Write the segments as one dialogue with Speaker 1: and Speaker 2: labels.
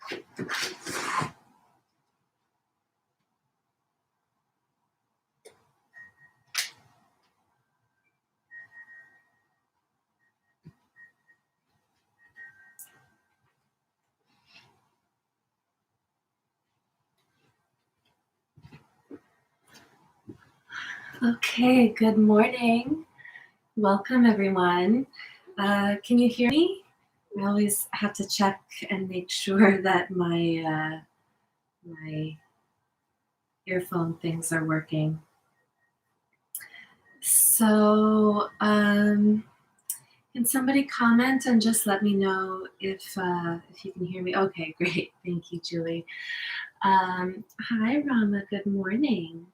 Speaker 1: Okay, good morning. Welcome, everyone. Can you hear me? I always have to check and make sure that my earphone things are working. So, can somebody comment and just let me know if you can hear me? Okay, great. Thank you, Julie. Hi, Rama. Good morning.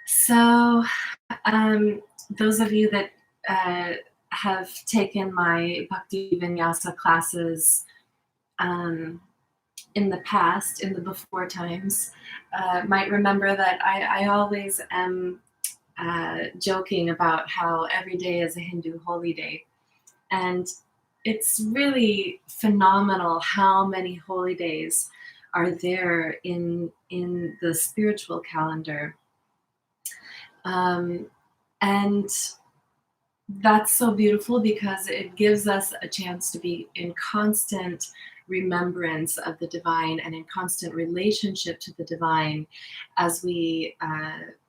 Speaker 1: So, those of you that have taken my Bhakti Vinyasa classes in the past, in the before times, might remember that I always am joking about how every day is a Hindu holy day. And it's really phenomenal how many holy days are there in the spiritual calendar. And that's so beautiful because it gives us a chance to be in constant remembrance of the divine and in constant relationship to the divine as we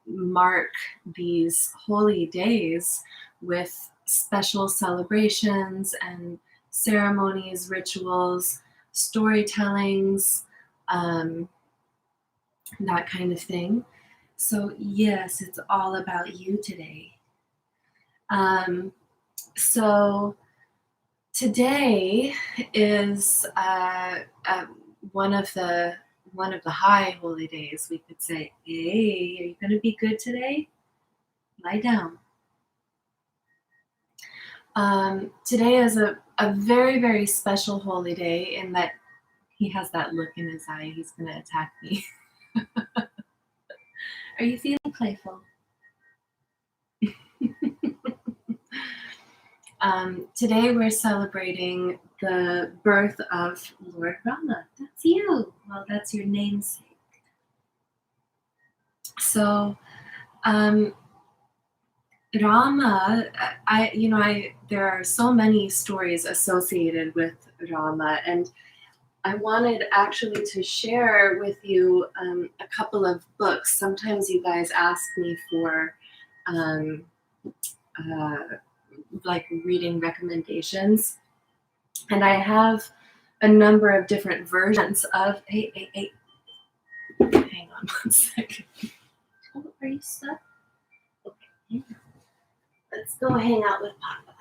Speaker 1: mark these holy days with special celebrations and ceremonies, rituals, storytellings, that kind of thing. So yes, it's all about you today. So today is one of the high holy days. We could say, hey, are you going to be good today? Lie down. Today is a very, very special holy day in that he has that look in his eye. He's going to attack me. Are you feeling playful? Today we're celebrating the birth of Lord Rama. That's you. Well, that's your namesake. So, Rama, there are so many stories associated with Rama, and I wanted actually to share with you a couple of books. Sometimes you guys ask me for like reading recommendations, and I have a number of different versions of. Hey, hang on 1 second. Oh, are you stuck? Okay, let's go hang out with Papa.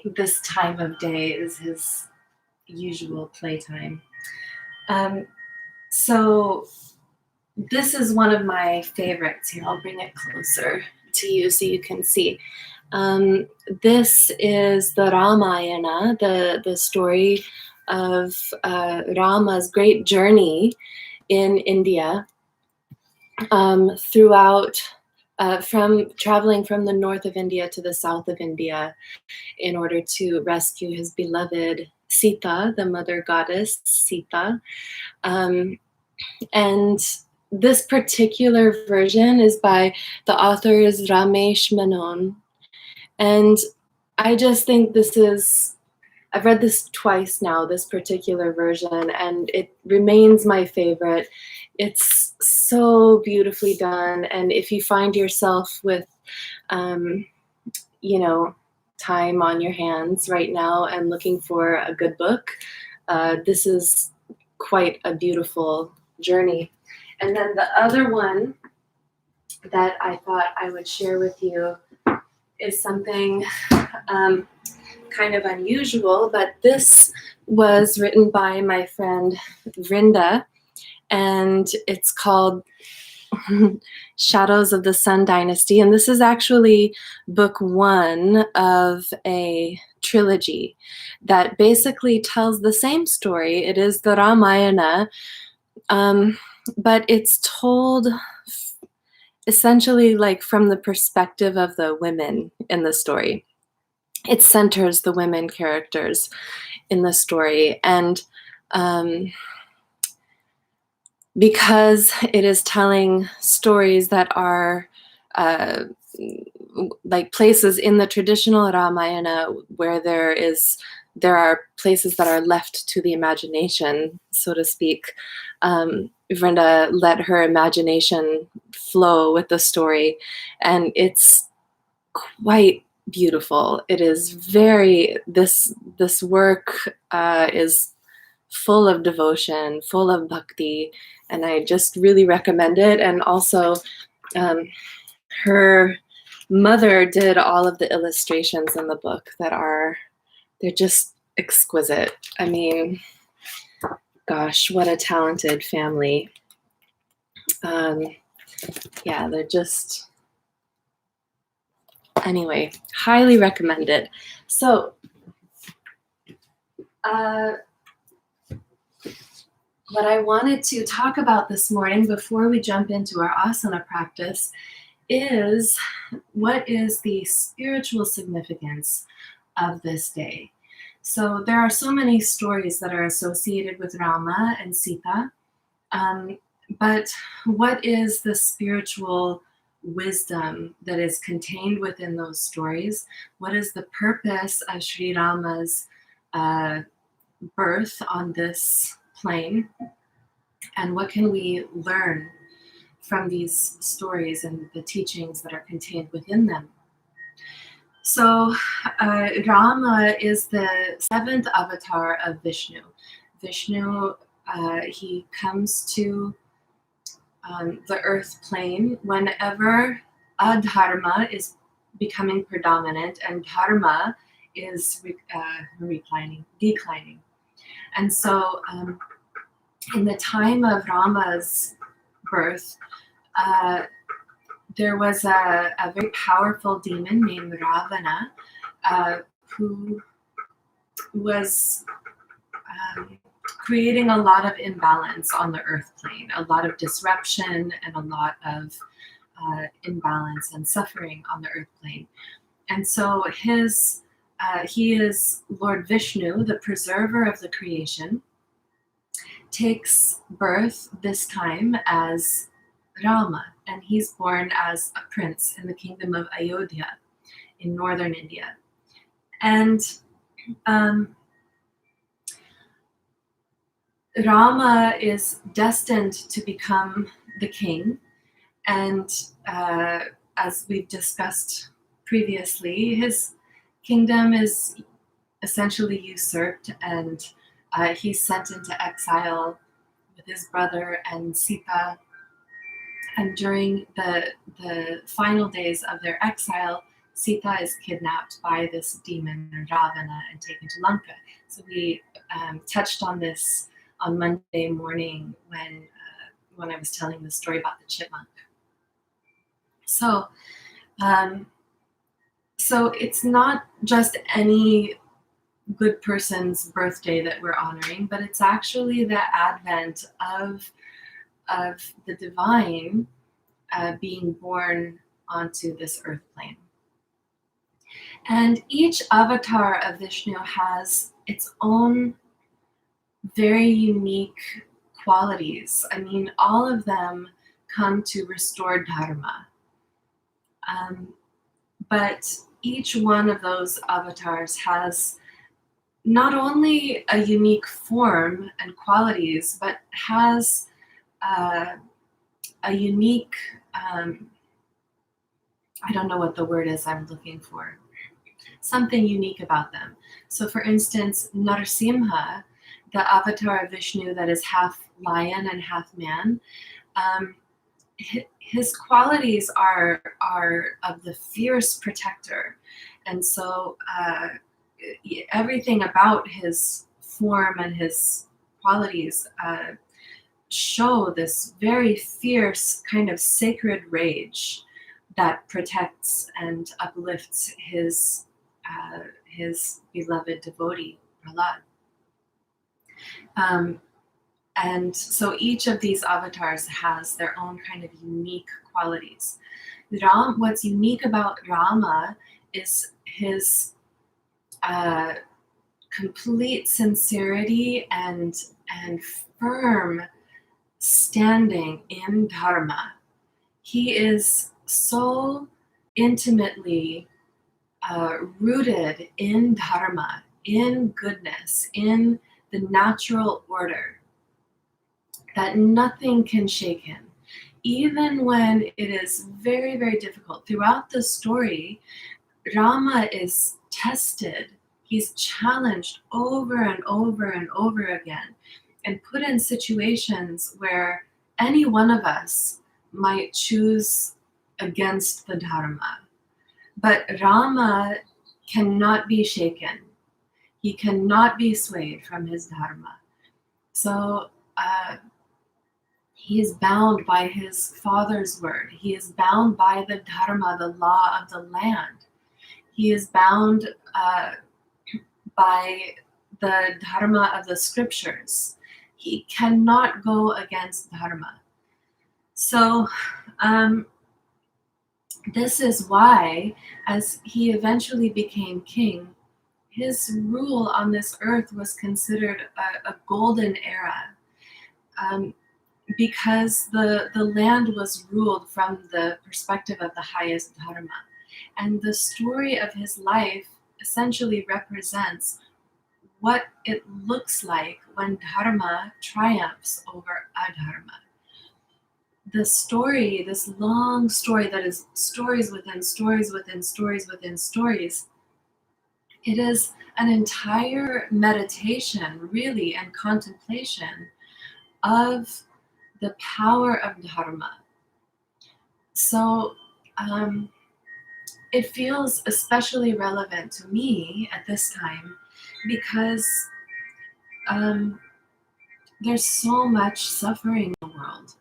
Speaker 1: This time of day is his usual playtime. So this is one of my favorites. Here, I'll bring it closer to you so you can see. This is the Ramayana, the story of Rama's great journey in India throughout from traveling from the north of India to the south of India in order to rescue his beloved Sita, the mother goddess Sita. And this particular version is by the author is Ramesh Menon. And I just think I've read this twice now, this particular version, and it remains my favorite. It's so beautifully done. And if you find yourself with, time on your hands right now and looking for a good book, this is quite a beautiful journey. And then the other one that I thought I would share with you is something kind of unusual, but this was written by my friend Vrinda, and it's called Shadows of the Sun Dynasty. And this is actually book 1 of a trilogy that basically tells the same story. It is the Ramayana, but it's told essentially like from the perspective of the women in the story. It centers the women characters in the story, and because it is telling stories that are like places in the traditional Ramayana where there are places that are left to the imagination, so to speak. Vrinda let her imagination flow with the story, and it's quite beautiful. It is very, this work is full of devotion, full of bhakti, and I just really recommend it. And also, her mother did all of the illustrations in the book they're just exquisite. I mean, gosh, what a talented family. Yeah, they're just, anyway, highly recommend it. So, what I wanted to talk about this morning before we jump into our asana practice is what is the spiritual significance of this day. So there are so many stories that are associated with Rama and Sita, but what is the spiritual wisdom that is contained within those stories? What is the purpose of Sri Rama's birth on this plane? And what can we learn from these stories and the teachings that are contained within them? So Rama is the seventh avatar of Vishnu. Vishnu, he comes to the earth plane whenever adharma is becoming predominant and dharma is declining. And so in the time of Rama's birth, there was a very powerful demon named Ravana who was creating a lot of imbalance on the earth plane, a lot of disruption and a lot of imbalance and suffering on the earth plane. And so he is Lord Vishnu, the preserver of the creation, takes birth this time as Rama, and he's born as a prince in the kingdom of Ayodhya in northern India. And Rama is destined to become the king, and as we've discussed previously, his kingdom is essentially usurped, and he's sent into exile with his brother and Sita. And during the final days of their exile, Sita is kidnapped by this demon Ravana and taken to Lanka. So we touched on this on Monday morning when I was telling the story about the chipmunk. So, so it's not just any good person's birthday that we're honoring, but it's actually the advent of the divine being born onto this earth plane. And each avatar of Vishnu has its own very unique qualities. I mean, all of them come to restore dharma. But each one of those avatars has not only a unique form and qualities, but has a unique, I don't know what the word is I'm looking for, something unique about them. So for instance, Narasimha, the avatar of Vishnu that is half lion and half man, his qualities are of the fierce protector. And so everything about his form and his qualities show this very fierce kind of sacred rage that protects and uplifts his his beloved devotee, Prahlad. And so each of these avatars has their own kind of unique qualities. What's unique about Rama is his complete sincerity and firm standing in dharma. He is so intimately rooted in dharma, in goodness, in the natural order, that nothing can shake him. Even when it is very, very difficult. Throughout the story, Rama is tested. He's challenged over and over and over again and put in situations where any one of us might choose against the Dharma. But Rama cannot be shaken. He cannot be swayed from his Dharma. So he is bound by his father's word. He is bound by the Dharma, the law of the land. He is bound by the Dharma of the scriptures. He cannot go against Dharma. So this is why, as he eventually became king, his rule on this earth was considered a golden era, because the land was ruled from the perspective of the highest Dharma. And the story of his life essentially represents what it looks like when Dharma triumphs over adharma. The story, this long story that is stories within stories within stories within stories, it is an entire meditation, really, and contemplation of the power of dharma. So it feels especially relevant to me at this time because there's so much suffering in the world.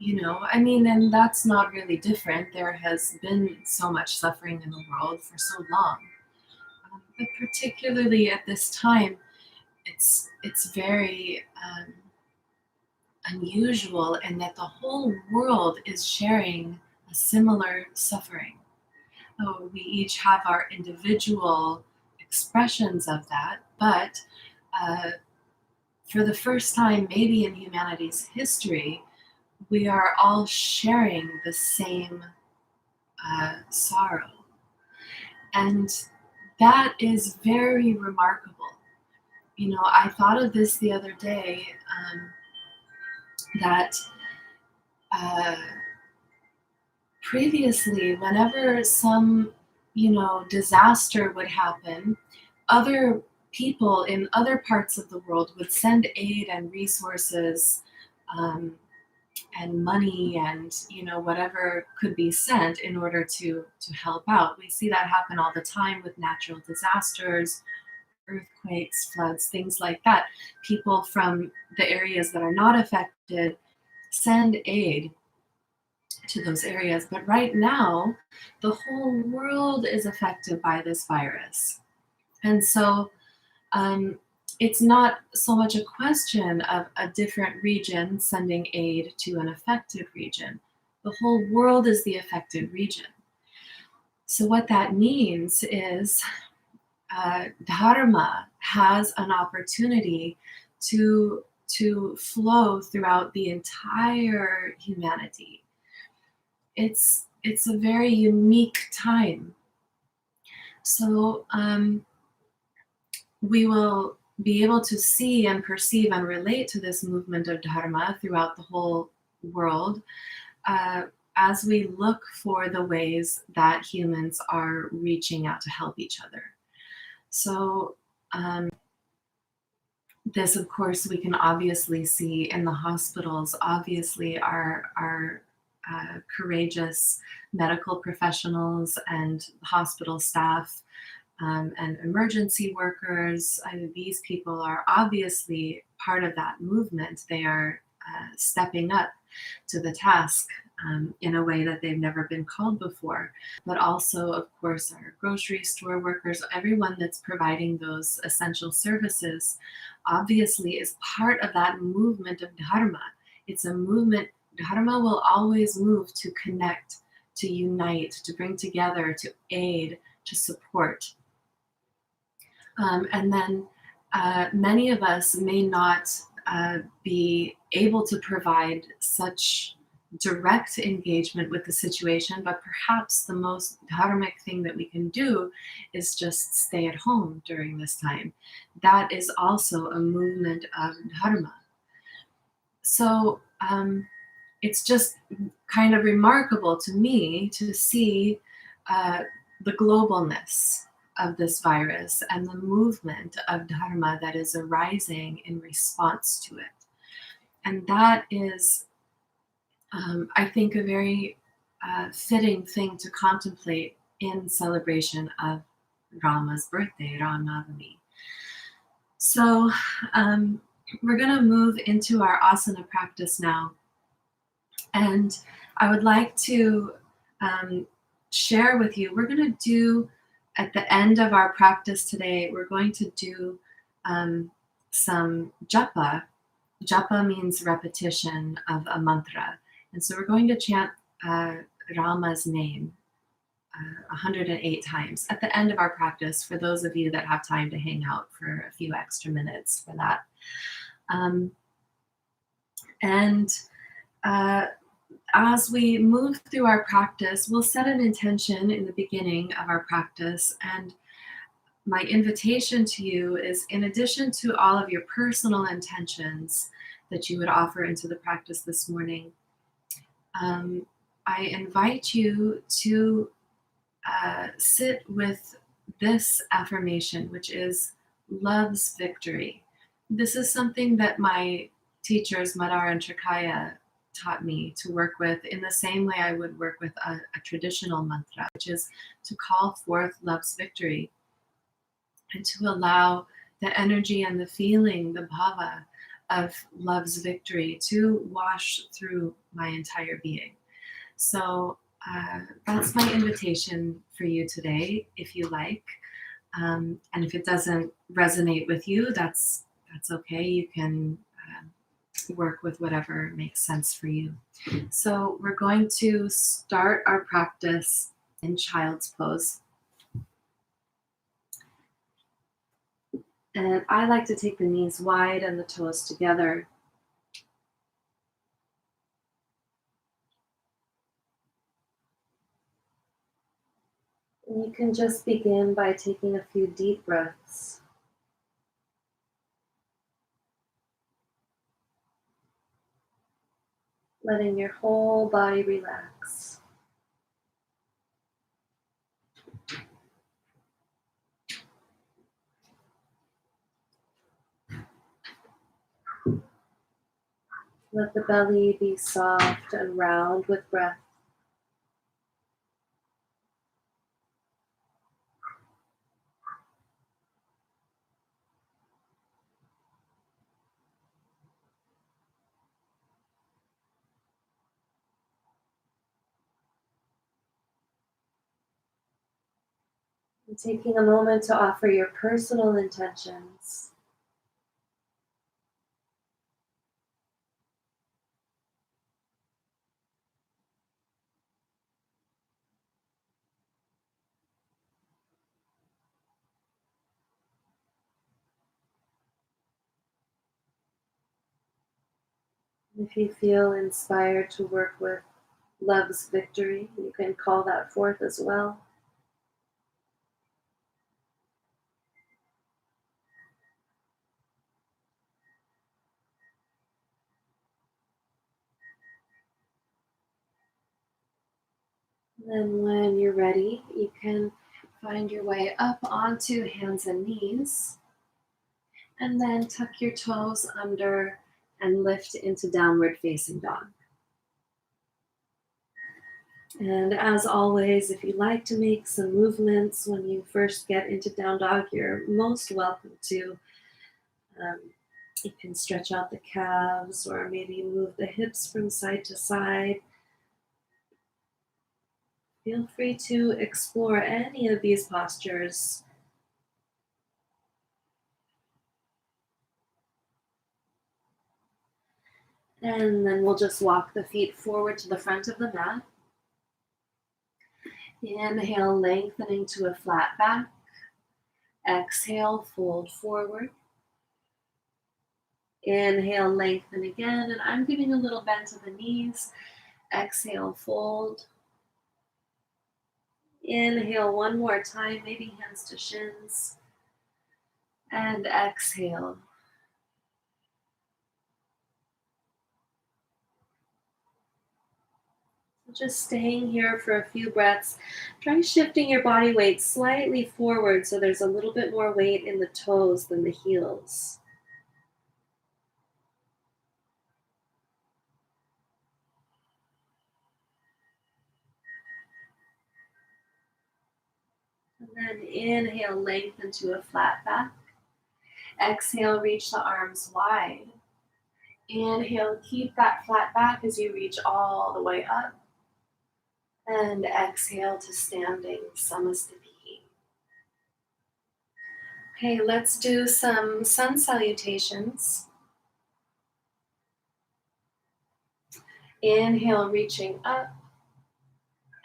Speaker 1: And that's not really different. There has been so much suffering in the world for so long. But particularly at this time, it's very unusual in that the whole world is sharing a similar suffering. We each have our individual expressions of that, but for the first time, maybe in humanity's history, we are all sharing the same sorrow. And that is very remarkable. I thought of this the other day, that previously, whenever some, disaster would happen, other people in other parts of the world would send aid and resources, and money and whatever could be sent in order to help out. We see that happen all the time with natural disasters, earthquakes, floods, things like that. People from the areas that are not affected send aid to those areas. But right now, the whole world is affected by this virus. And so it's not so much a question of a different region sending aid to an affected region. The whole world is the affected region. So what that means is Dharma has an opportunity to flow throughout the entire humanity. It's a very unique time. So we will be able to see and perceive and relate to this movement of Dharma throughout the whole world as we look for the ways that humans are reaching out to help each other. So this, of course, we can obviously see in the hospitals. Obviously, our courageous medical professionals and hospital staff and emergency workers, these people are obviously part of that movement. They are stepping up to the task in a way that they've never been called before. But also, of course, our grocery store workers, everyone that's providing those essential services, obviously is part of that movement of Dharma. It's a movement. Dharma will always move to connect, to unite, to bring together, to aid, to support. And then many of us may not be able to provide such direct engagement with the situation, but perhaps the most dharmic thing that we can do is just stay at home during this time. That is also a movement of dharma. So it's just kind of remarkable to me to see the globalness of this virus and the movement of dharma that is arising in response to it. And that is, I think, a very fitting thing to contemplate in celebration of Rama's birthday, Ram Navami. So we're going to move into our asana practice now. And I would like to share with you, we're going to do, at the end of our practice today, we're going to do some japa. Japa means repetition of a mantra. And so we're going to chant Rama's name 108 times at the end of our practice, for those of you that have time to hang out for a few extra minutes for that. As we move through our practice, we'll set an intention in the beginning of our practice. And my invitation to you is, in addition to all of your personal intentions that you would offer into the practice this morning, I invite you to sit with this affirmation, which is love's victory. This is something that my teachers, Madara and Trikaya, taught me to work with in the same way I would work with a traditional mantra, which is to call forth love's victory and to allow the energy and the feeling, the bhava of love's victory to wash through my entire being. So that's my invitation for you today, if you like. And if it doesn't resonate with you, that's okay. You can work with whatever makes sense for you. So we're going to start our practice in child's pose. And I like to take the knees wide and the toes together. And you can just begin by taking a few deep breaths. Letting your whole body relax. Let the belly be soft and round with breath. And taking a moment to offer your personal intentions. If you feel inspired to work with love's victory, you can call that forth as well. Then when you're ready, you can find your way up onto hands and knees. And then tuck your toes under and lift into downward facing dog. And as always, if you'd like to make some movements when you first get into down dog, you're most welcome to. You can stretch out the calves or maybe move the hips from side to side. Feel free to explore any of these postures. And then we'll just walk the feet forward to the front of the mat. Inhale, lengthening to a flat back. Exhale, fold forward. Inhale, lengthen again, and I'm giving a little bend to the knees. Exhale, fold. Inhale one more time, maybe hands to shins. And exhale. Just staying here for a few breaths. Try shifting your body weight slightly forward so there's a little bit more weight in the toes than the heels. And then inhale, lengthen to a flat back. Exhale, reach the arms wide. Inhale, keep that flat back as you reach all the way up. And exhale to standing Samasthiti. Okay, let's do some sun salutations. Inhale, reaching up.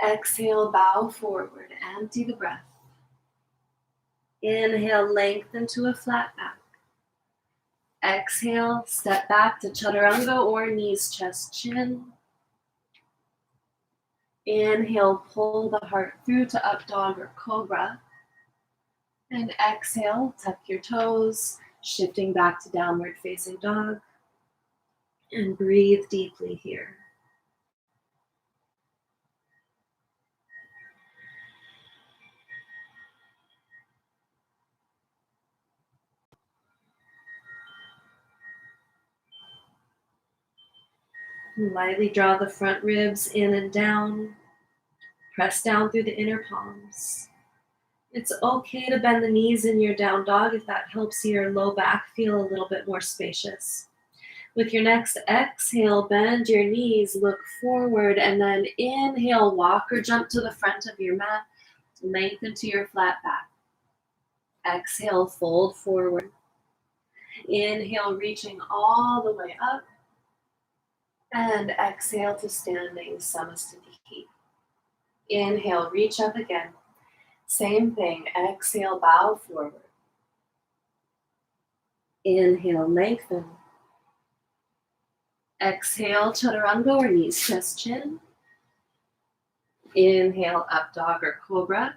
Speaker 1: Exhale, bow forward, empty the breath. Inhale, lengthen to a flat back. Exhale, step back to chaturanga or knees, chest, chin. Inhale, pull the heart through to up dog or cobra. And exhale, tuck your toes, shifting back to downward facing dog. And breathe deeply here. Lightly draw the front ribs in and down. Press down through the inner palms. It's okay to bend the knees in your down dog if that helps your low back feel a little bit more spacious. With your next exhale, bend your knees, look forward, and then inhale, walk or jump to the front of your mat. Lengthen to your flat back. Exhale, fold forward. Inhale, reaching all the way up. And exhale to standing Samasthiti. Inhale, reach up again. Same thing, exhale, bow forward. Inhale, lengthen. Exhale, chaturanga or knees, chest, chin. Inhale, up dog or cobra.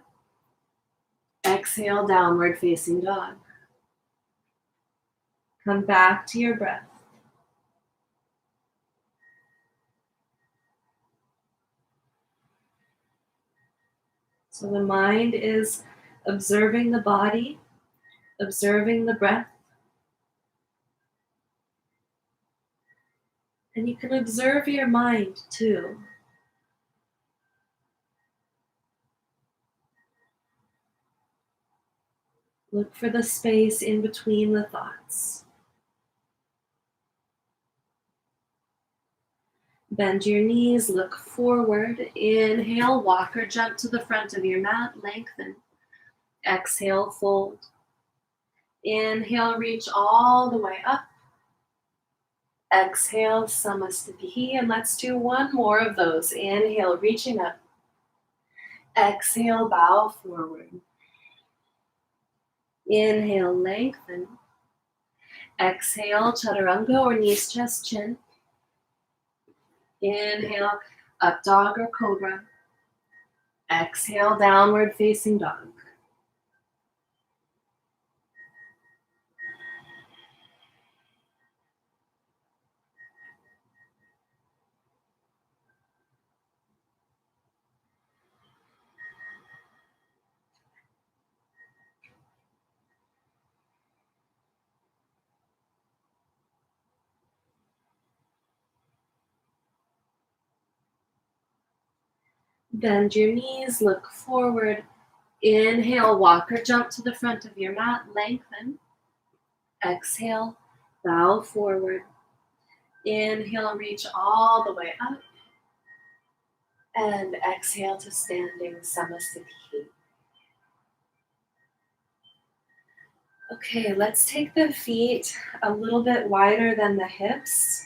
Speaker 1: Exhale, downward facing dog. Come back to your breath. So the mind is observing the body, observing the breath. And you can observe your mind too. Look for the space in between the thoughts. Bend your knees, look forward. Inhale, walk or jump to the front of your mat, lengthen. Exhale, fold. Inhale, reach all the way up. Exhale, Samasthiti, and let's do one more of those. Inhale, reaching up. Exhale, bow forward. Inhale, lengthen. Exhale, chaturanga or knees, chest, chin. Inhale, up dog or cobra. Exhale, downward facing dog. Bend your knees, look forward. Inhale, walk or jump to the front of your mat, lengthen. Exhale, bow forward. Inhale, reach all the way up. And exhale to standing Samasthiti. Okay, let's take the feet a little bit wider than the hips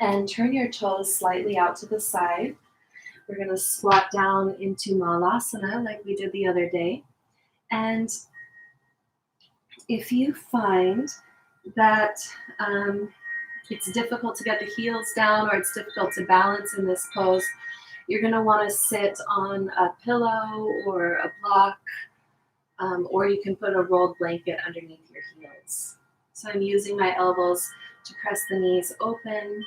Speaker 1: and turn your toes slightly out to the side. We're going to squat down into Malasana like we did the other day. And if you find that it's difficult to get the heels down or it's difficult to balance in this pose, you're going to want to sit on a pillow or a block, or you can put a rolled blanket underneath your heels. So I'm using my elbows to press the knees open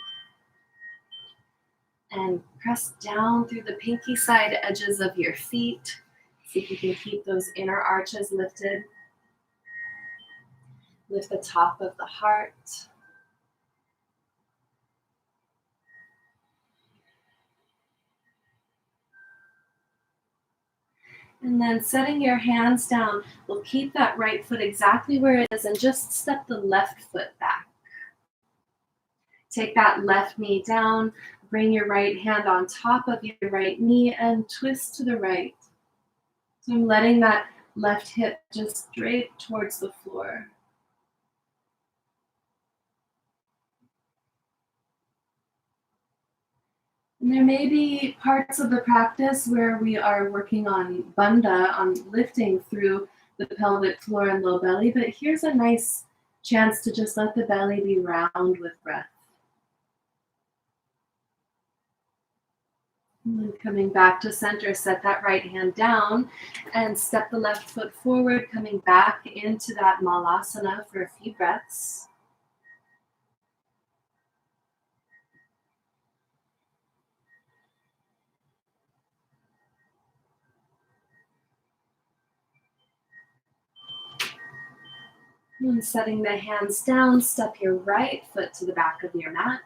Speaker 1: and press down through the pinky side edges of your feet. See if you can keep those inner arches lifted. Lift the top of the heart. And then setting your hands down, we'll keep that right foot exactly where it is and just step the left foot back. Take that left knee down, bring your right hand on top of your right knee and twist to the right. So I'm letting that left hip just drape towards the floor. And there may be parts of the practice where we are working on bandha, on lifting through the pelvic floor and low belly, but here's a nice chance to just let the belly be round with breath. And then coming back to center, set that right hand down and step the left foot forward, coming back into that Malasana for a few breaths. And setting the hands down, step your right foot to the back of your mat.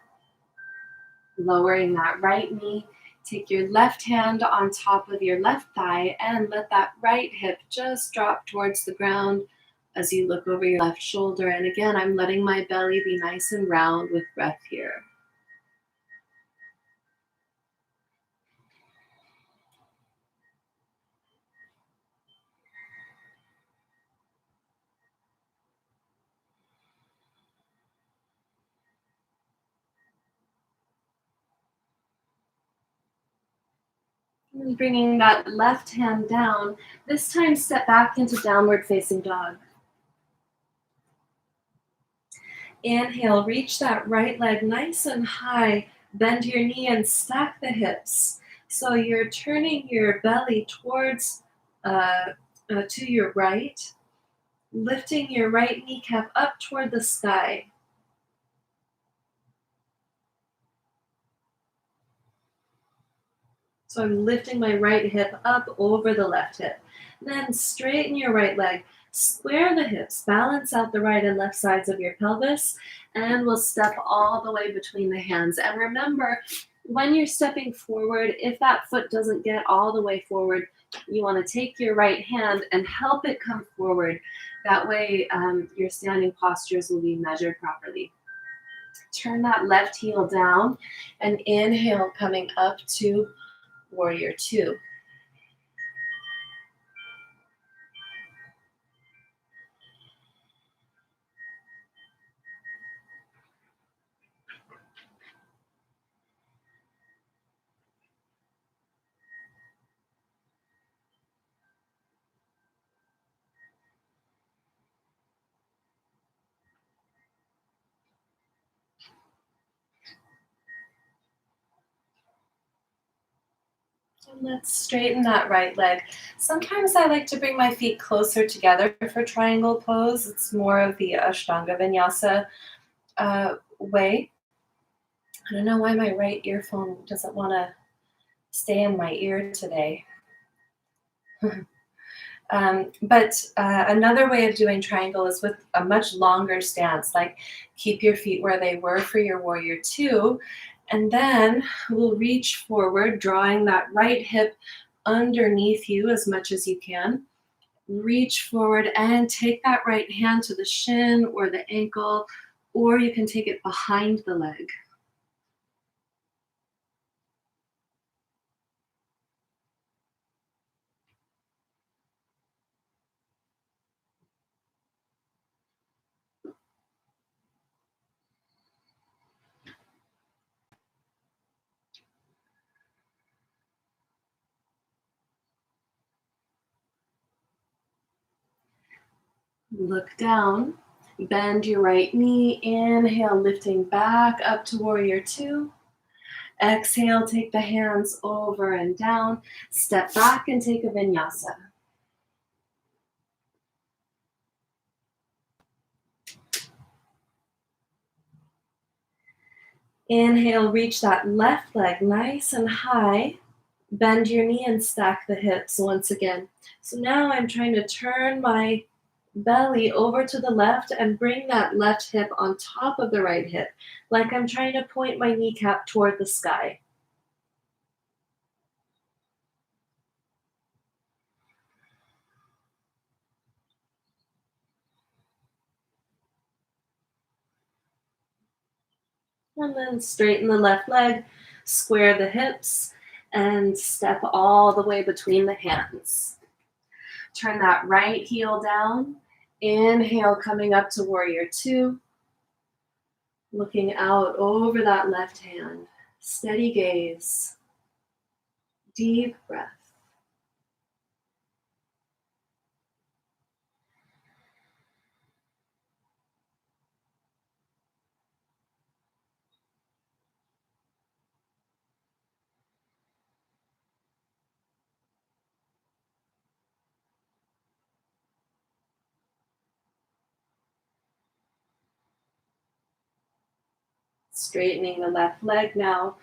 Speaker 1: Lowering that right knee, take your left hand on top of your left thigh and let that right hip just drop towards the ground as you look over your left shoulder. And again, I'm letting my belly be nice and round with breath here. And bringing that left hand down, this time step back into downward facing dog. Inhale, reach that right leg nice and high, bend your knee and stack the hips. So you're turning your belly towards to your right, lifting your right kneecap up toward the sky. So I'm lifting my right hip up over the left hip. Then straighten your right leg. Square the hips. Balance out the right and left sides of your pelvis. And we'll step all the way between the hands. And remember, when you're stepping forward, if that foot doesn't get all the way forward, you want to take your right hand and help it come forward. That way, your standing postures will be measured properly. Turn that left heel down and inhale, coming up to Warrior Two. And let's straighten that right leg. Sometimes I like to bring my feet closer together for triangle pose. It's more of the Ashtanga Vinyasa way. I don't know why my right earphone doesn't want to stay in my ear today. But another way of doing triangle is with a much longer stance, like keep your feet where they were for your Warrior Two, and then we'll reach forward, drawing that right hip underneath you as much as you can. Reach forward and take that right hand to the shin or the ankle, or you can take it behind the leg. Look down. Bend your right knee. Inhale, lifting back up to warrior two. Exhale, take the hands over and down. Step back and take a vinyasa. Inhale, reach that left leg nice and high. Bend your knee and stack the hips once again. So now I'm trying to turn my belly over to the left and bring that left hip on top of the right hip, like I'm trying to point my kneecap toward the sky. And then straighten the left leg, square the hips, and step all the way between the hands. Turn that right heel down. Inhale, coming up to warrior two. Looking out over that left hand. Steady gaze. Deep breath. Straightening the left leg now.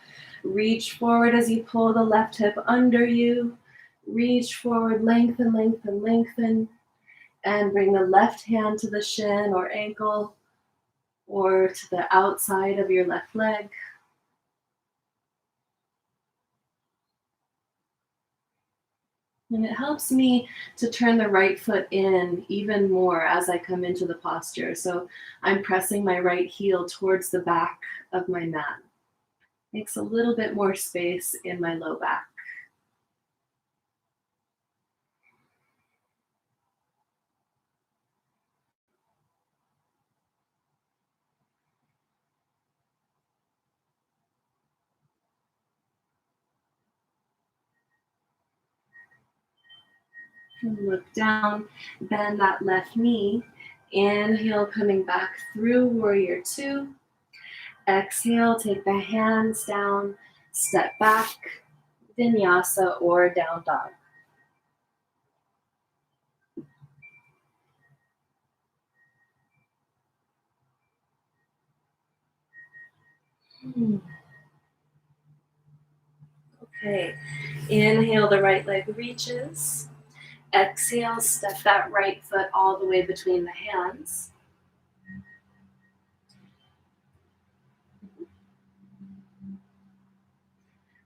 Speaker 1: Reach forward as you pull the left hip under you. Reach forward, lengthen, lengthen, lengthen. And bring the left hand to the shin or ankle or to the outside of your left leg. And it helps me to turn the right foot in even more as I come into the posture. So I'm pressing my right heel towards the back of my mat. Makes a little bit more space in my low back. And look down, bend that left knee. Inhale, coming back through warrior two. Exhale, take the hands down, step back, vinyasa or down dog. Okay, inhale, the right leg reaches. Exhale, step that right foot all the way between the hands.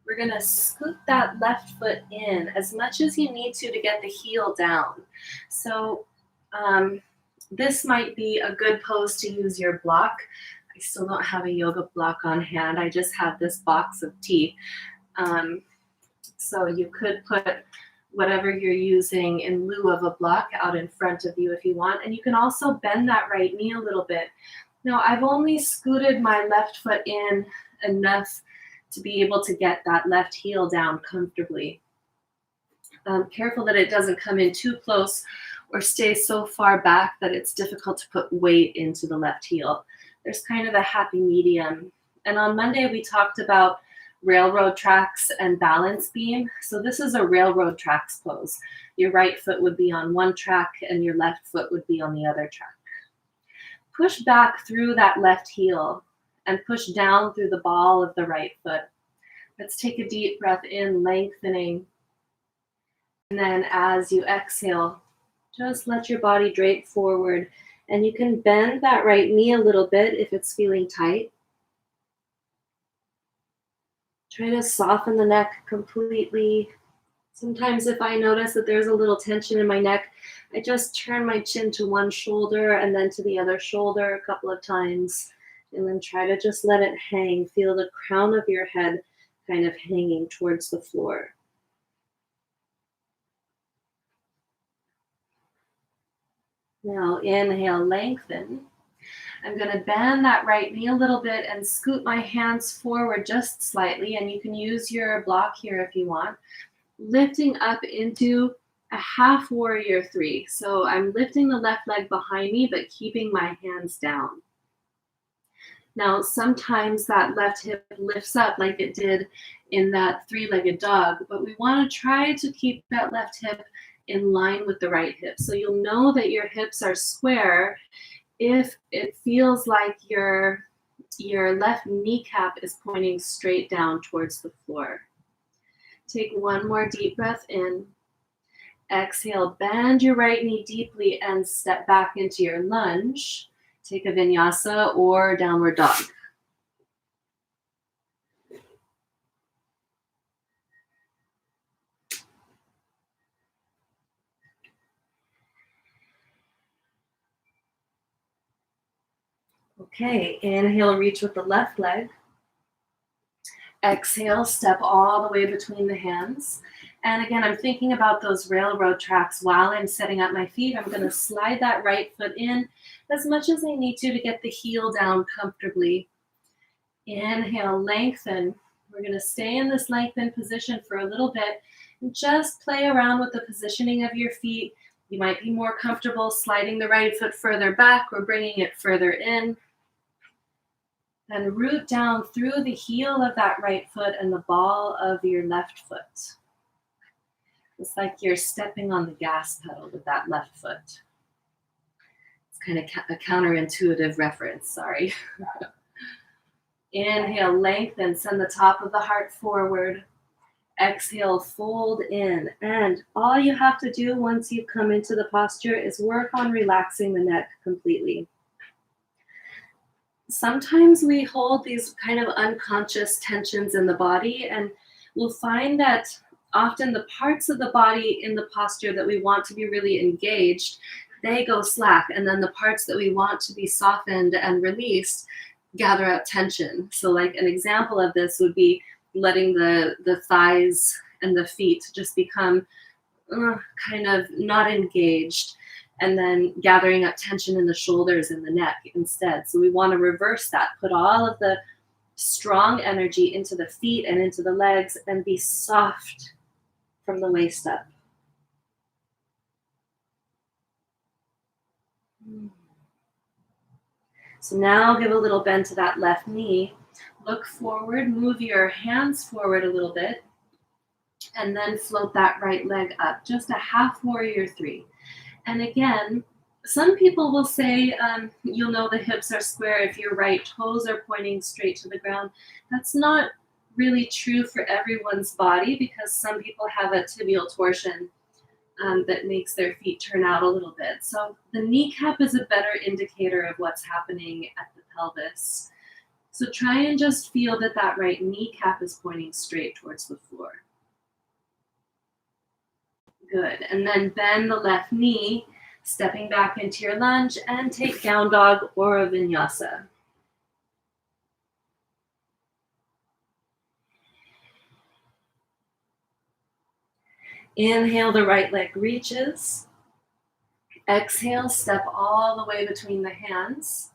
Speaker 1: We're gonna scoot that left foot in as much as you need to get the heel down. So this might be a good pose to use your block. I still don't have a yoga block on hand. I just have this box of tea. So you could put whatever you're using in lieu of a block out in front of you if you want. And you can also bend that right knee a little bit. Now, I've only scooted my left foot in enough to be able to get that left heel down comfortably. Careful that it doesn't come in too close or stay so far back that it's difficult to put weight into the left heel. There's kind of a happy medium. And on Monday, we talked about railroad tracks and balance beam. So this is a railroad tracks pose. Your right foot would be on one track and your left foot would be on the other track. Push back through that left heel and push down through the ball of the right foot. Let's take a deep breath in, lengthening. And then as you exhale, just let your body drape forward. And you can bend that right knee a little bit if it's feeling tight. Try to soften the neck completely. Sometimes if I notice that there's a little tension in my neck, I just turn my chin to one shoulder and then to the other shoulder a couple of times. And then try to just let it hang. Feel the crown of your head kind of hanging towards the floor. Now inhale, lengthen. I'm going to bend that right knee a little bit and scoot my hands forward just slightly. And you can use your block here if you want. Lifting up into a half warrior 3. So I'm lifting the left leg behind me, but keeping my hands down. Now, sometimes that left hip lifts up like it did in that 3-legged dog, but we want to try to keep that left hip in line with the right hip. So you'll know that your hips are square if it feels like your left kneecap is pointing straight down towards the floor. Take one more deep breath in. Exhale, bend your right knee deeply and step back into your lunge. Take a vinyasa or downward dog. Okay, inhale, reach with the left leg. Exhale, step all the way between the hands. And again, I'm thinking about those railroad tracks while I'm setting up my feet. I'm going to slide that right foot in as much as I need to get the heel down comfortably. Inhale, lengthen. We're going to stay in this lengthened position for a little bit and just play around with the positioning of your feet. You might be more comfortable sliding the right foot further back or bringing it further in. Then root down through the heel of that right foot and the ball of your left foot. It's like you're stepping on the gas pedal with that left foot. It's kind of a counterintuitive reference, sorry. Inhale, lengthen, send the top of the heart forward. Exhale, fold in. And all you have to do once you come into the posture is work on relaxing the neck completely. Sometimes we hold these kind of unconscious tensions in the body, and we'll find that often the parts of the body in the posture that we want to be really engaged, they go slack, and then the parts that we want to be softened and released gather up tension. So like an example of this would be letting the thighs and the feet just become kind of not engaged, and then gathering up tension in the shoulders and the neck instead. So we want to reverse that, put all of the strong energy into the feet and into the legs and be soft from the waist up. So now give a little bend to that left knee. Look forward, move your hands forward a little bit, and then float that right leg up, just a half warrior 3. And again, some people will say you'll know the hips are square if your right toes are pointing straight to the ground. That's not really true for everyone's body because some people have a tibial torsion that makes their feet turn out a little bit. So the kneecap is a better indicator of what's happening at the pelvis. So try and just feel that that right kneecap is pointing straight towards the floor. Good. And then bend the left knee, stepping back into your lunge, and take down dog or a vinyasa. Inhale, the right leg reaches. Exhale, step all the way between the hands.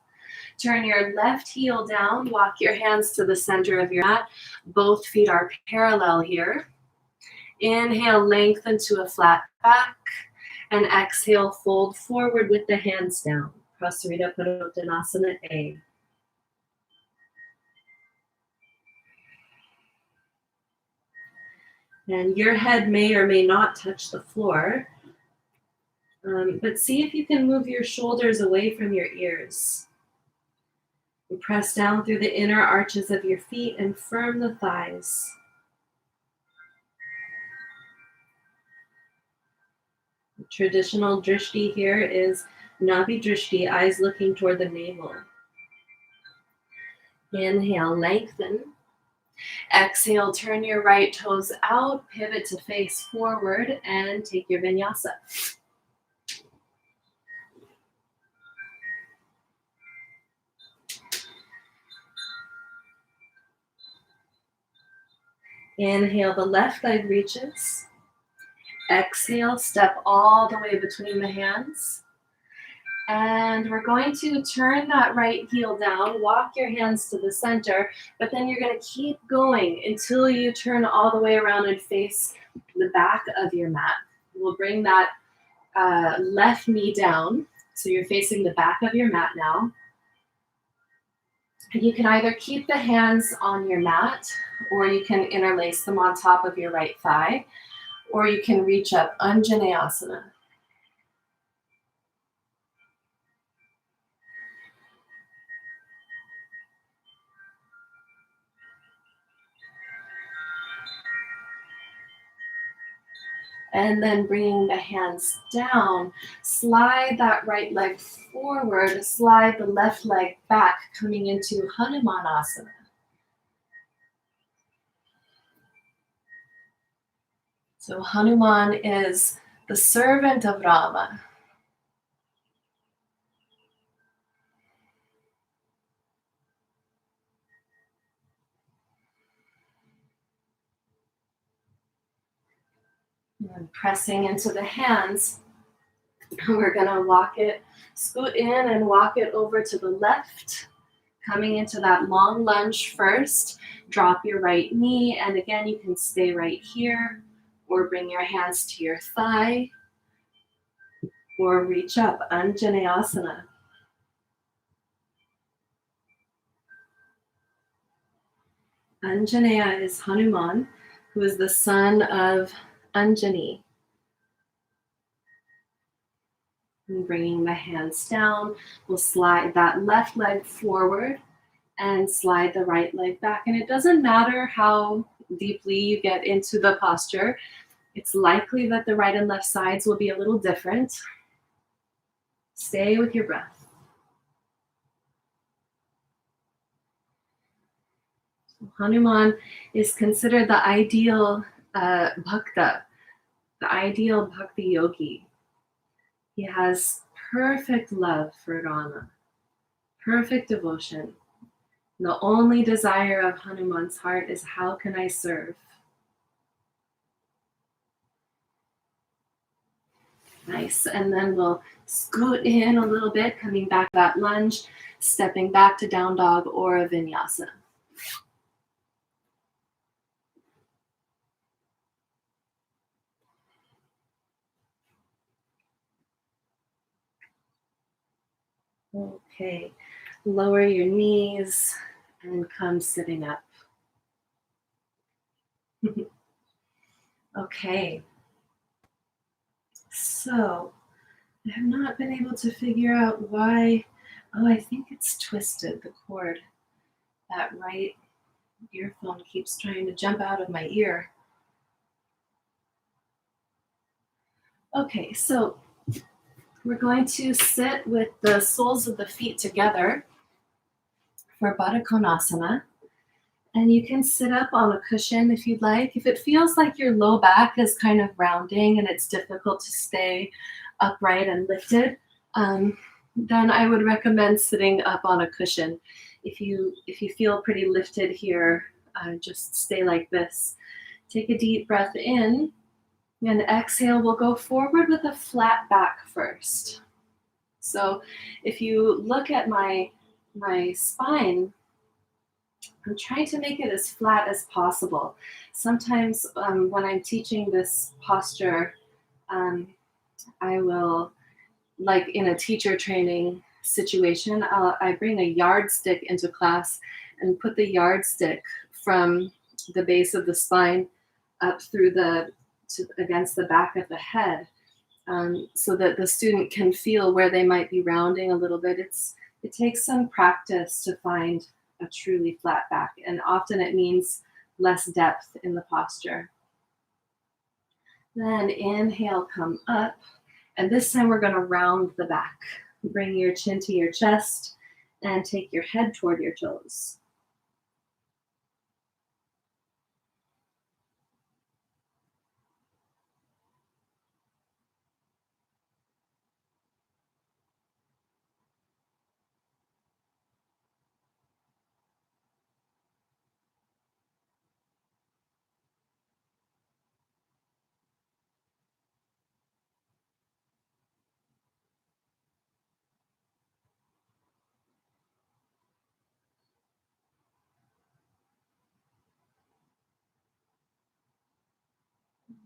Speaker 1: Turn your left heel down, walk your hands to the center of your mat. Both feet are parallel here. Inhale, lengthen to a flat back. And exhale, fold forward with the hands down. Prasarita Padottanasana A. And your head may or may not touch the floor. But see if you can move your shoulders away from your ears. And press down through the inner arches of your feet and firm the thighs. The traditional drishti here is Nabi drishti, eyes looking toward the navel. Inhale, lengthen. Exhale, turn your right toes out, pivot to face forward, and take your vinyasa. Inhale, the left leg reaches. Exhale, step all the way between the hands. And we're going to turn that right heel down, walk your hands to the center, but then you're going to keep going until you turn all the way around and face the back of your mat. we'll bring that left knee down. So you're facing the back of your mat now. And you can either keep the hands on your mat, or you can interlace them on top of your right thigh, or you can reach up, Anjaneyasana. And then bringing the hands down, slide that right leg forward, slide the left leg back, coming into Hanuman Asana. So Hanuman is the servant of Rama. And pressing into the hands, we're gonna walk it, scoot in and walk it over to the left, coming into that long lunge first. Drop your right knee, and again, you can stay right here, or bring your hands to your thigh, or reach up, Anjaneyasana. Anjaneya is Hanuman, who is the son of Anjani. And bringing the hands down, we'll slide that left leg forward and slide the right leg back. And it doesn't matter how deeply you get into the posture. It's likely that the right and left sides will be a little different. Stay with your breath. Hanuman is considered the ideal bhakta, the ideal bhakti yogi. He has perfect love for Rama, perfect devotion. The only desire of Hanuman's heart is, how can I serve? Nice. And then we'll scoot in a little bit, coming back that lunge, stepping back to down dog or a vinyasa. Okay, lower your knees and come sitting up. Okay, so I have not been able to figure out why. Oh, I think it's twisted, the cord. That right earphone keeps trying to jump out of my ear. Okay, so we're going to sit with the soles of the feet together for Baddha Konasana. And you can sit up on a cushion if you'd like. If it feels like your low back is kind of rounding and it's difficult to stay upright and lifted, then I would recommend sitting up on a cushion. If you feel pretty lifted here, just stay like this. Take a deep breath in, and exhale. We'll go forward with a flat back first. So if you look at my spine, I'm trying to make it as flat as possible. Sometimes when I'm teaching this posture, I will, like in a teacher training situation, I bring a yardstick into class and put the yardstick from the base of the spine up through against the back of the head, so that the student can feel where they might be rounding a little bit. It takes some practice to find a truly flat back, and often it means less depth in the posture. Then inhale, come up, and this time we're going to round the back. Bring your chin to your chest and take your head toward your toes.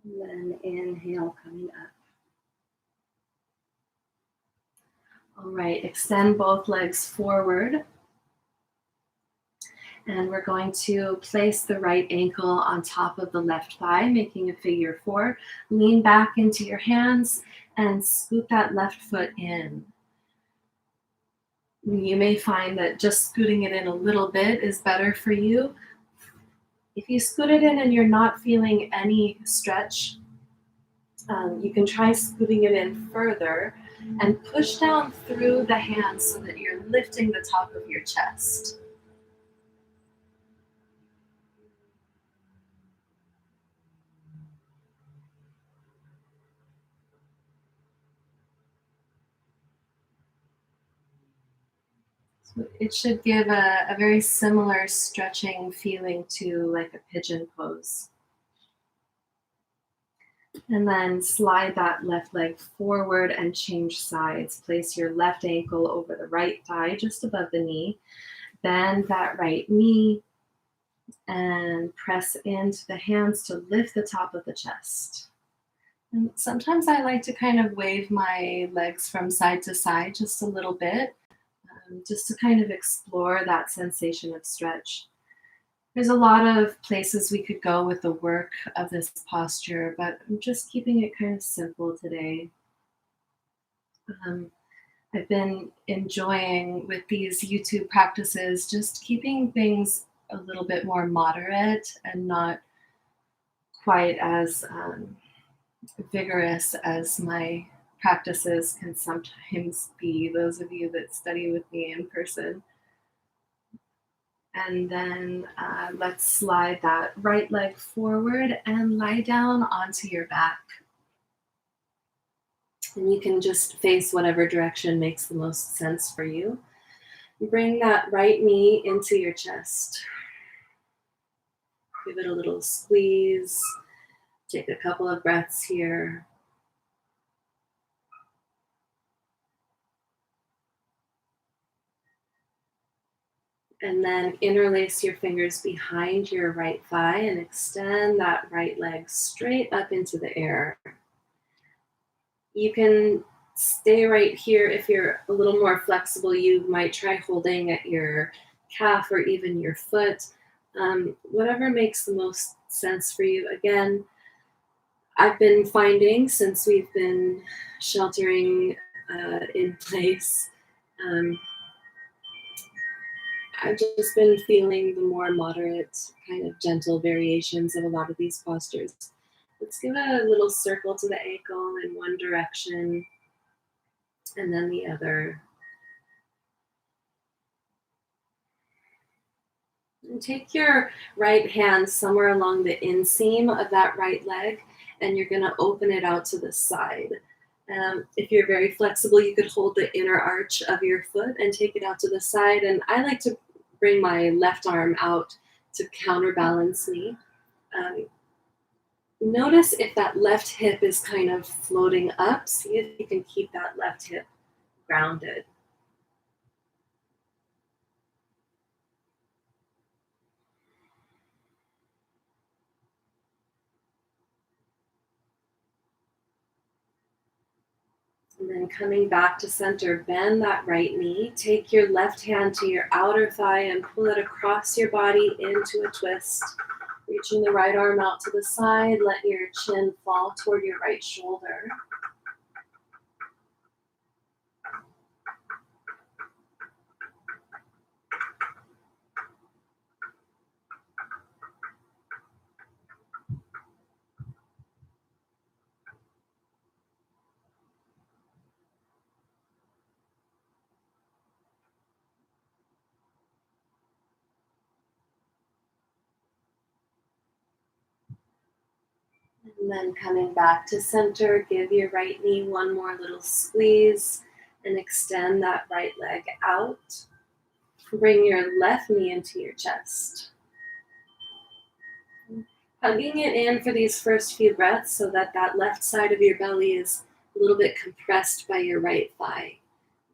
Speaker 1: And then inhale, coming up. All right, extend both legs forward. And we're going to place the right ankle on top of the left thigh, making a figure four. Lean back into your hands and scoot that left foot in. You may find that just scooting it in a little bit is better for you. If you scoot it in and you're not feeling any stretch, you can try scooting it in further and push down through the hands so that you're lifting the top of your chest. So it should give a very similar stretching feeling to like a pigeon pose. And then slide that left leg forward and change sides. Place your left ankle over the right thigh, just above the knee. Bend that right knee and press into the hands to lift the top of the chest. And sometimes I like to kind of wave my legs from side to side just a little bit, just to kind of explore that sensation of stretch. There's a lot of places we could go with the work of this posture, but I'm just keeping it kind of simple today. I've been enjoying with these YouTube practices just keeping things a little bit more moderate and not quite as vigorous as my practices can sometimes be, those of you that study with me in person. And then let's slide that right leg forward and lie down onto your back. And you can just face whatever direction makes the most sense for you. Bring that right knee into your chest. Give it a little squeeze. Take a couple of breaths here. And then interlace your fingers behind your right thigh and extend that right leg straight up into the air. You can stay right here. If you're a little more flexible, you might try holding at your calf or even your foot. Whatever makes the most sense for you. Again, I've been finding since we've been sheltering in place, I've just been feeling the more moderate, kind of gentle variations of a lot of these postures. Let's give a little circle to the ankle in one direction and then the other. And take your right hand somewhere along the inseam of that right leg, and you're going to open it out to the side. If you're very flexible, you could hold the inner arch of your foot and take it out to the side. And I like to bring my left arm out to counterbalance me. Notice if that left hip is kind of floating up. See if you can keep that left hip grounded. And then coming back to center, bend that right knee. Take your left hand to your outer thigh and pull it across your body into a twist. Reaching the right arm out to the side, let your chin fall toward your right shoulder. And then coming back to center, give your right knee one more little squeeze and extend that right leg out. Bring your left knee into your chest. Hugging it in for these first few breaths so that that left side of your belly is a little bit compressed by your right thigh.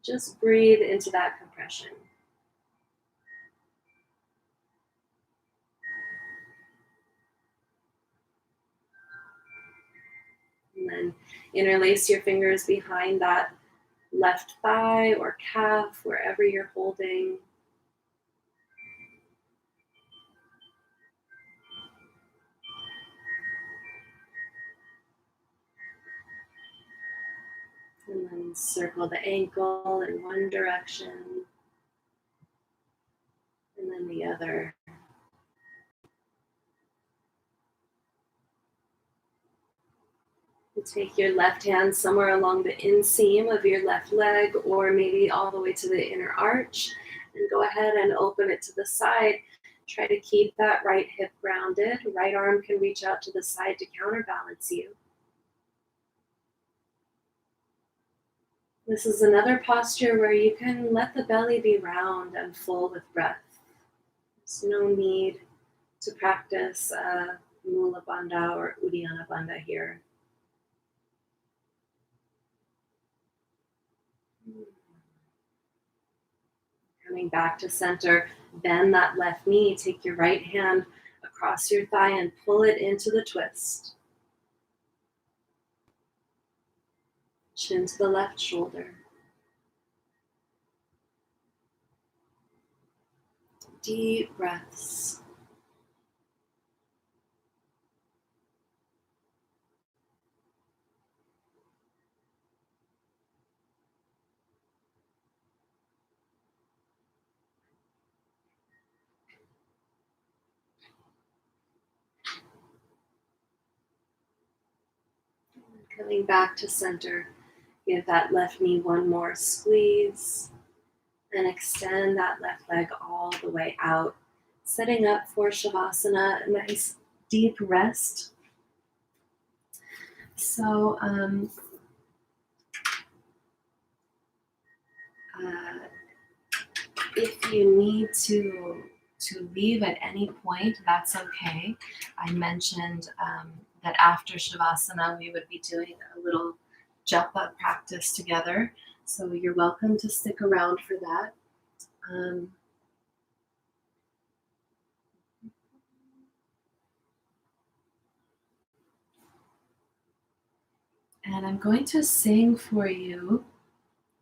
Speaker 1: Just breathe into that compression. and interlace your fingers behind that left thigh or calf, wherever you're holding. And then circle the ankle in one direction and then the other. You take your left hand somewhere along the inseam of your left leg, or maybe all the way to the inner arch, and go ahead and open it to the side. Try to keep that right hip grounded. Right arm can reach out to the side to counterbalance you. This is another posture where you can let the belly be round and full with breath. There's no need to practice Mula Bandha or Uddiyana Bandha here. Coming back to center, bend that left knee. Take your right hand across your thigh and pull it into the twist. Chin to the left shoulder. Deep breaths. Coming back to center, give that left knee one more squeeze and extend that left leg all the way out. Setting up for Shavasana, a nice deep rest. So if you need to leave at any point, that's okay. I mentioned that after Shavasana, we would be doing a little japa practice together. So you're welcome to stick around for that. And I'm going to sing for you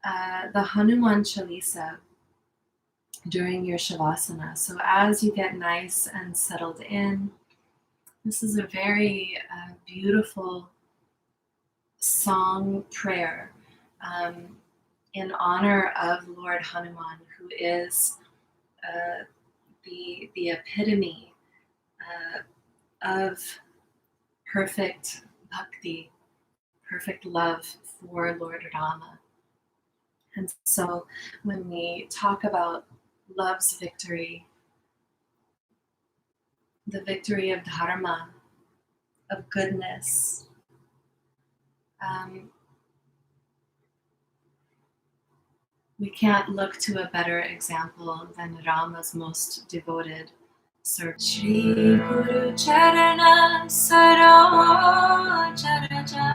Speaker 1: the Hanuman Chalisa during your Shavasana. So as you get nice and settled in, this is a very beautiful song prayer in honor of Lord Hanuman, who is the epitome of perfect bhakti, perfect love for Lord Rama. And so when we talk about love's victory, the victory of dharma, of goodness, we can't look to a better example than Rama's most devoted servant. Shri Guru Charana Saroj Raja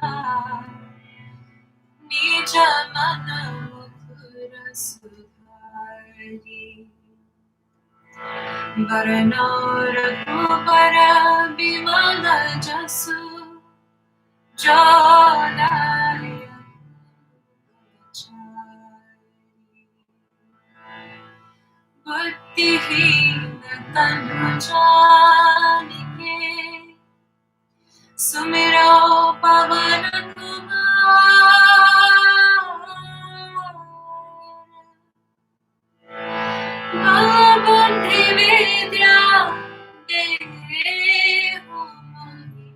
Speaker 1: Nija Mana Mukura Sudhari Varano Raghupara Bimala Jasu Jodaya Buddhihin Tanu Janike Sumiro Pavana Kumar Balabuddhi Vidya Deho Mani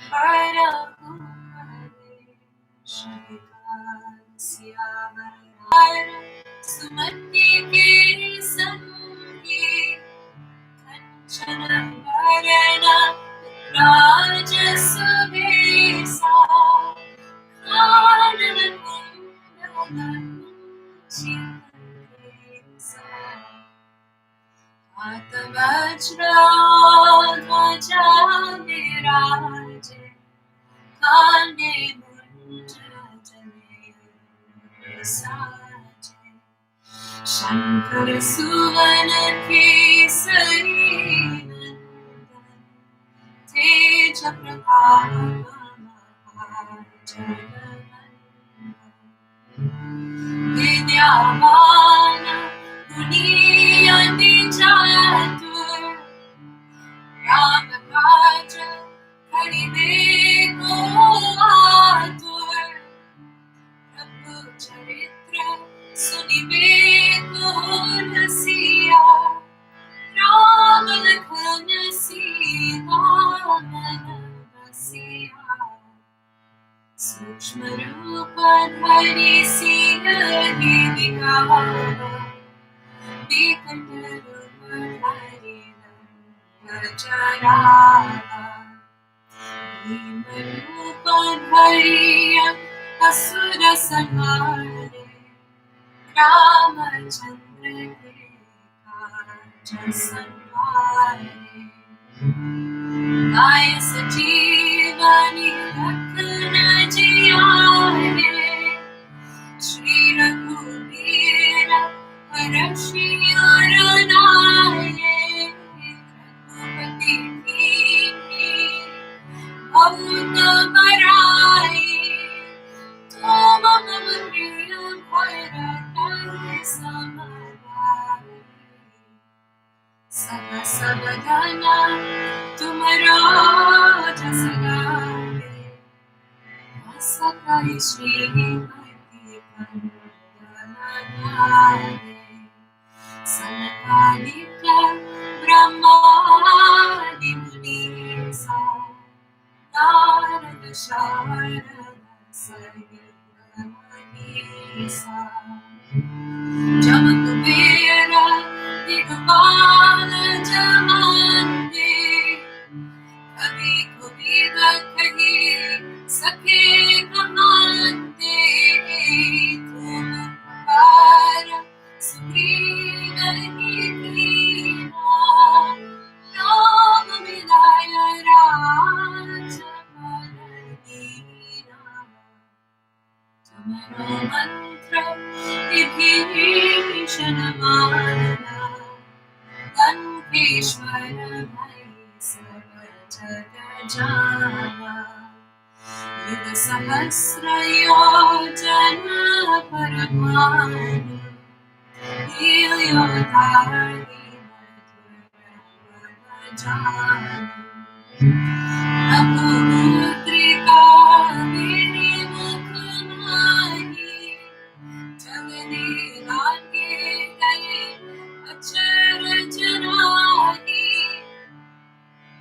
Speaker 1: Hara Kumare Shrikan Siyavara Sumati Ki Sangi Kanchana Varana Raja Subisa Kanana Kundala Chintesa Atavajra Dvaja Viraje Kande Munja Jane Saje Shankara Suvana Kesari Nandan Teja Prabhava Vidyavana Untitled Chapter Ramakaja Karibe ko atur Prabhu Charitra Sunibe ko nasiya Ram Lakhana Sita Manasiya Sukshma Rupa Dhari Sita Vikara Vikata Rupa Dhari Vajrara Bhima Rupa Dhari Asura Samhare Ramachandra ke kaja sanvare Gaya Sanjeevani Lakhana Jiyare Shri Raghuvira Harashi Aranaye Raghupati Kimi Bhavta Baraye Toma Mama Priya Bharatani Samadhi Saba Sabadana Tumara Jasagare Asakai Shri Bhakti Pandanare Sanakanika Brahmadi Munisa Narada Sharada Sayanisa Jamakubera Digopala Jamante Kavi Kuvida Kahi Sakhe Kamante Tumapara Sukrina Nikrina Rama Vidaya Raja Paladina Tamaro Mantra Vibhishanamana Lankeshwara Bhai Sarvajagajana Yuga Sahasra Yojana Paramanu Nilyothari Madhurajana Abhutrika Vini Mukhamani Jagani Rangi Gaye Achara Janani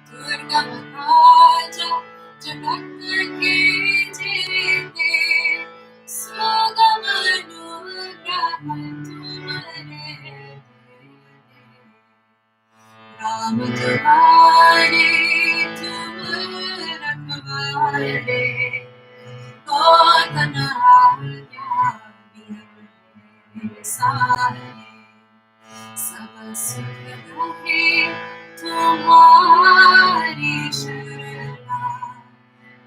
Speaker 1: Durga Makaja Jagat Ke Jete Sugamanu Tumare Ram Tumare Tum Rakhwale Kotanaya Vinyasa Sab Sukh Duhi Tumhari Sharana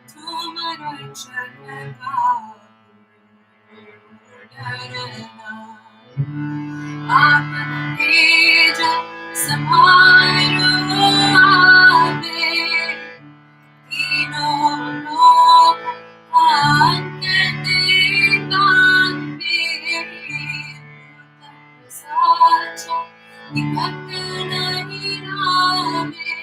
Speaker 1: Tumhara Charana Dharana Apana Teja Samharo Ave Dino Loka Ankate Gandhi Sacha Nikatana Hirame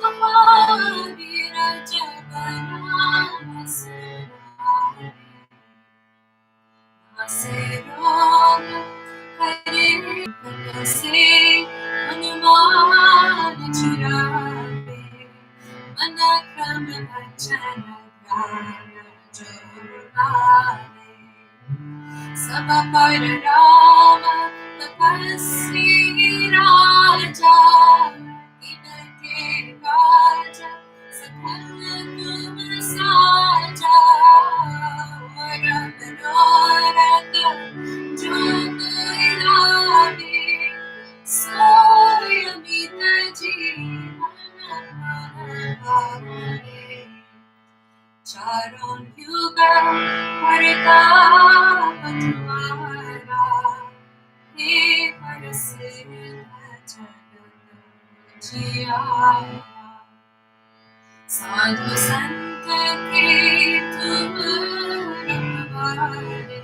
Speaker 1: Mahavira Jagana Masura Maseroga Hare Katase Hanuman Chirave Manakrama Vachana Gana Jorare Sabapara Rama Tapasvi Raja Inake Raja Sakala Kumasaja Varadarata Jyoga Ilani Soyamita Jivana Bhavane Charon Yuga Harita Patumara He Parasena Jagana Jaya Sadhu Sant के तुम रखवारे,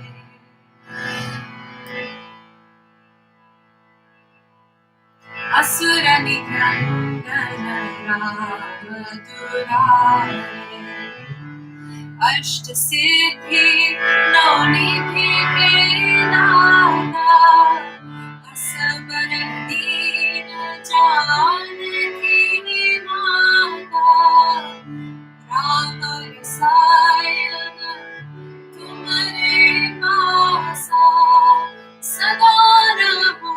Speaker 1: असुर निकंदन राम दुलारे, अष्ट सिद्धि नौ निधि के दाता, असबर दीन जानकी माता, राम रसायन तुम्हारे पासा, सदा रहो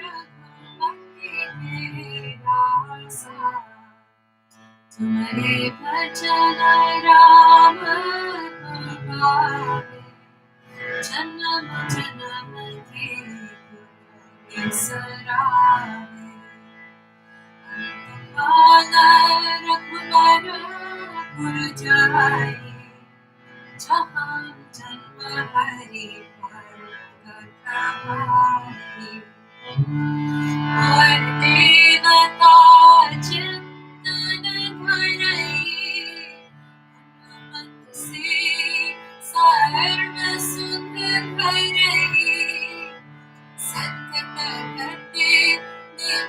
Speaker 1: रघुपति के दासा, तुम्हारे भजन राम पावे, जन्म जन्म के दुख बिसरावे, अंत काल रघुबर पुर जाई, जहाँ जन्म हरि पर कथाई, और देवता चित्तन धरई, हनुमत से सर्व सुख करई, सतत करते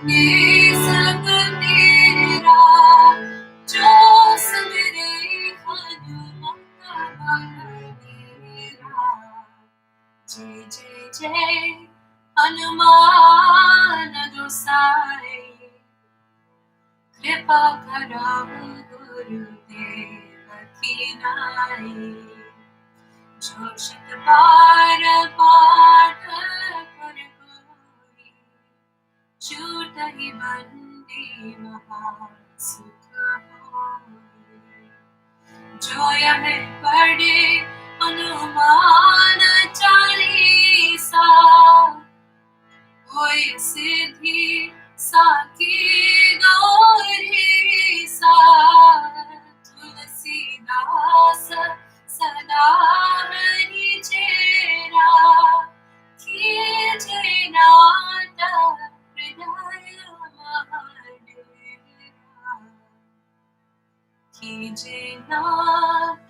Speaker 1: नित्य सब तेरा, जो सुमिरे हनुमत बलबीरा, जय जय जय हनुमान गोसाई, कृपा कराहु गुरुदेव की नाई, जो शत बार पाठ कर कोई, छूटहि बंदी महा सुख होई, जो यह पढ़े हनुमान चालीसा, होय सिद्धि साकी गौरी सा, तुलसीदास सदा हरि चेरा, कीजे नाथ हृदय महाडेरा, कीजे नाथ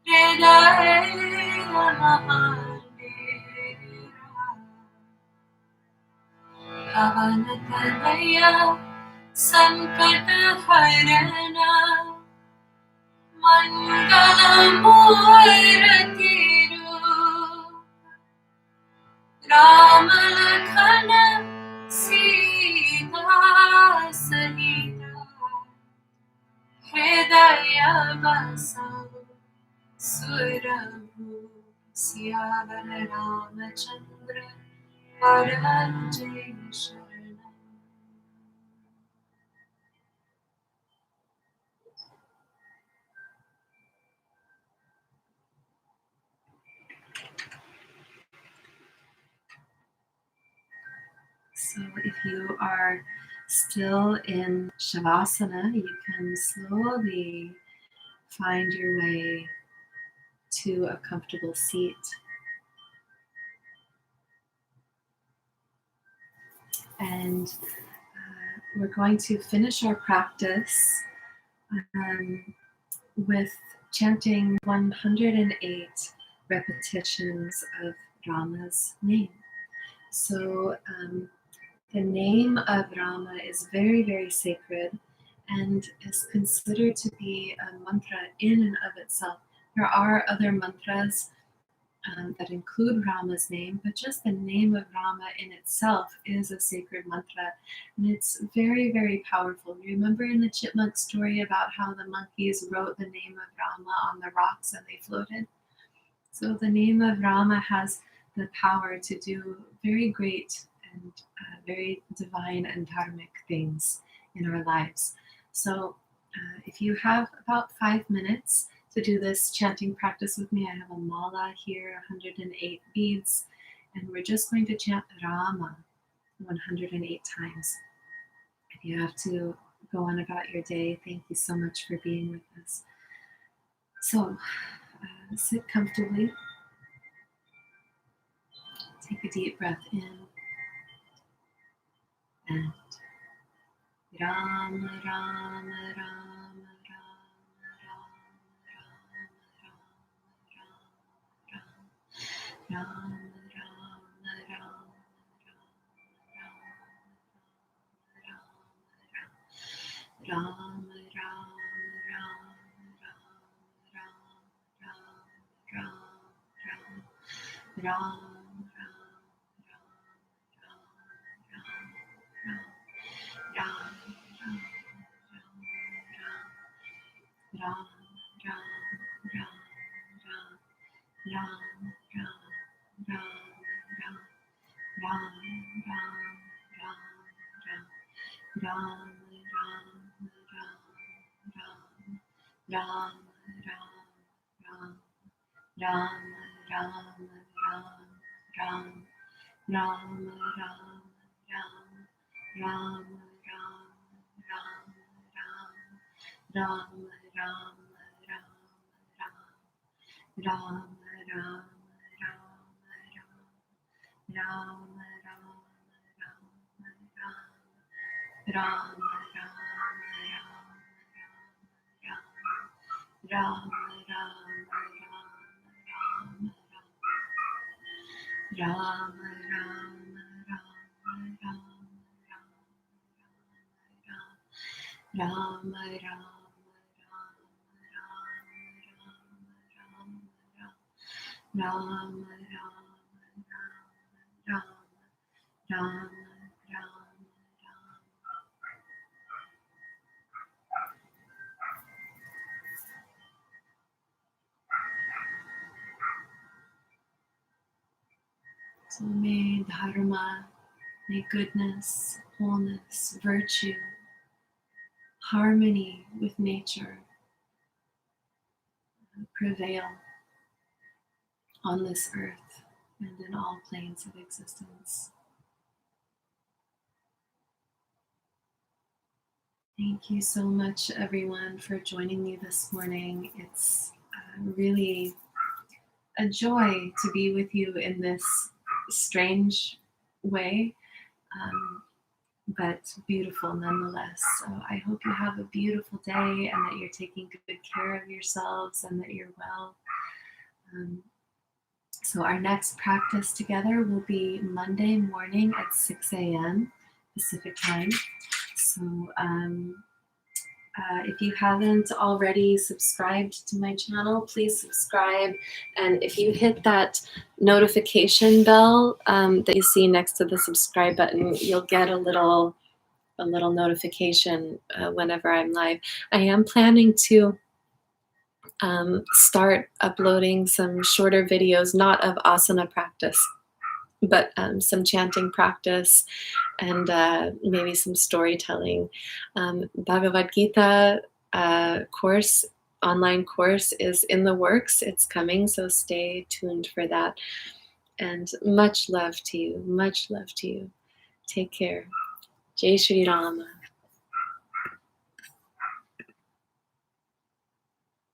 Speaker 1: हृदय महाडेरा, पवन तनया संकट हरण, मंगल मूर्ति रूप, राम लखन सीता सहित, हृदय बसहु सुरभूप, सियावर रामचंद्र हरण जय शरणम। So if you are still in Shavasana, you can slowly find your way to a comfortable seat. And we're going to finish our practice with chanting 108 repetitions of Rama's name. So the name of Rama is very, very sacred and is considered to be a mantra in and of itself. There are other mantras that include Rama's name, but just the name of Rama in itself is a sacred mantra, and it's very, very powerful. Remember in the chipmunk story about how the monkeys wrote the name of Rama on the rocks and they floated? So the name of Rama has the power to do very great and very divine and dharmic things in our lives. So if you have about 5 minutes to do this chanting practice with me, I have a mala here, 108 beads, and we're just going to chant Rama 108 times. If you have to go on about your day, thank you so much for being with us. So sit comfortably. Take a deep breath in and Rama, Rama, Rama, Rama, Rama. So may Dharma, may goodness, wholeness, virtue, harmony with nature prevail on this earth and in all planes of existence. Thank you so much, everyone, for joining me this morning. It's really a joy to be with you in this strange way, but beautiful nonetheless. So I hope you have a beautiful day and that you're taking good care of yourselves and that you're well. So our next practice together will be Monday morning at 6 a.m. Pacific time. So if you haven't already subscribed to my channel, please subscribe. And if you hit that notification bell that you see next to the subscribe button, you'll get a little notification whenever I'm live. I am planning to start uploading some shorter videos, not of asana practice, but some chanting practice and maybe some storytelling. Bhagavad Gita course, online course is in the works. It's coming, so stay tuned for that. And much love to you. Much love to you. Take care. Jai Shri Rama.